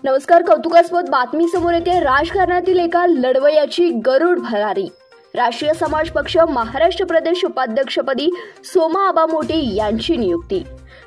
नमस्कार. कौतुकास्पद बातमी समोर येते. राजकारणातील एका लढवय्याची गरुड भरारी. राष्ट्रीय समाज पक्ष महाराष्ट्र प्रदेश उपाध्यक्षपदी सोमा आबा मोटे यांची नियुक्ती.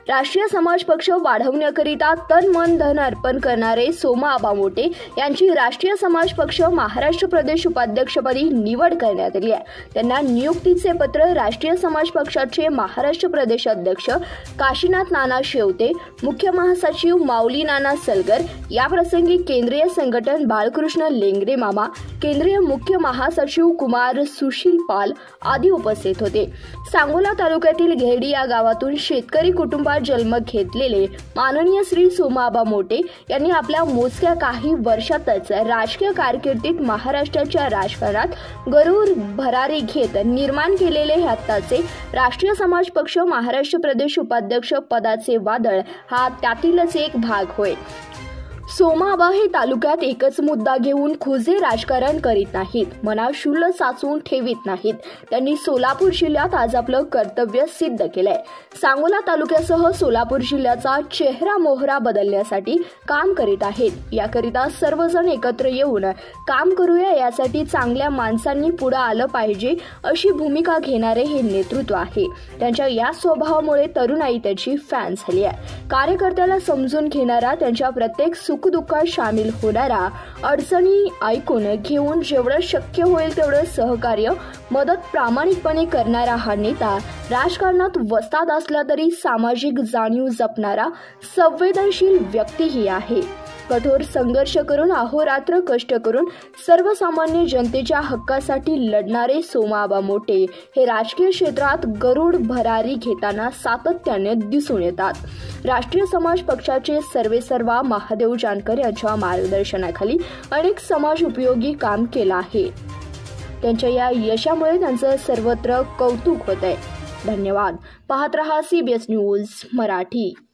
राष्ट्रीय समाज पक्ष वाढवण्याकरिता तन मन धन अर्पण करणारे सोमा आबा मोटे यांची राष्ट्रीय समाज पक्ष महाराष्ट्र प्रदेश उपाध्यक्षपदी निवड करण्यात आली आहे. त्यांना नियुक्तीचे पत्र राष्ट्रीय समाज पक्षाचे महाराष्ट्र प्रदेश अध्यक्ष काशीनाथ नाना शेवते, मुख्य महासचिव माऊली नाना सलगर, याप्रसंगी केंद्रीय संघटन बाळकृष्ण लेंगरे मामा, केंद्रीय मुख्य महासचिव कुमार सुशील पाल आदी उपस्थित होते. सांगोला तालुक्यातील घेडी या गावातून शेतकरी कुटुंबात जन्म घेतलेले माननीय श्री सोमा आबा मोटे यांनी आपल्या मोजक्या काही वर्षातच राजकीय कारकिर्दीत महाराष्ट्राच्या राजकारणात गरुड भरारी घेत निर्माण केलेले हे आत्ताचे राष्ट्रीय समाज पक्ष महाराष्ट्र प्रदेश उपाध्यक्ष पदाचे वादळ हा त्यातीलच एक भाग होय. सोमा आबा हे तालुक्यात एकच मुद्दा घेऊन खुजे राजकारण करीत नाहीत, मनात शूल साचवून ठेवीत नाहीत. त्यांनी सोलापूर जिल्ह्यात आज आपलं कर्तव्य सिद्ध केलंय. सांगोला तालुक्यासह सोलापूर जिल्ह्याचा चेहरा मोहरा बदलण्यासाठी काम करीत आहेत. याकरिता सर्वजण एकत्र येऊन काम करूया, यासाठी चांगल्या माणसांनी पुढे आलं पाहिजे अशी भूमिका घेणारे हे नेतृत्व आहे. त्यांच्या या स्वभावामुळे तरुणाई त्याची फॅन झाली आहे. कार्यकर्त्याला समजून घेणारा, त्यांच्या प्रत्येक सुखदुःखात सामील होणारा, अडचणी ऐकून घेऊन जेवढं शक्य होईल तेवढं सहकार्य मदत प्रामाणिकपणे करणारा हा नेता राजकारणात वस्ताद असला तरी सामाजिक जाणीव जपणारा संवेदनशील व्यक्तीही आहे. कठोर संघर्ष करून अहोरात्र कष्ट करून सर्वसामान्य जनतेच्या हक्कासाठी लढणारे सोमा आबा मोटे हे राजकीय क्षेत्रात गरुड भरारी घेताना सातत्याने दिसून येतात. राष्ट्रीय समाज पक्षाचे सर्वेसर्वा महादेव जानकर यांच्या मार्गदर्शनाखाली अनेक समाज उपयोगी काम केलं आहे. त्यांच्या या यशामुळे त्यांचं सर्वत्र कौतुक होत आहे. धन्यवाद. पाहत रहा CBS न्यूज मराठी.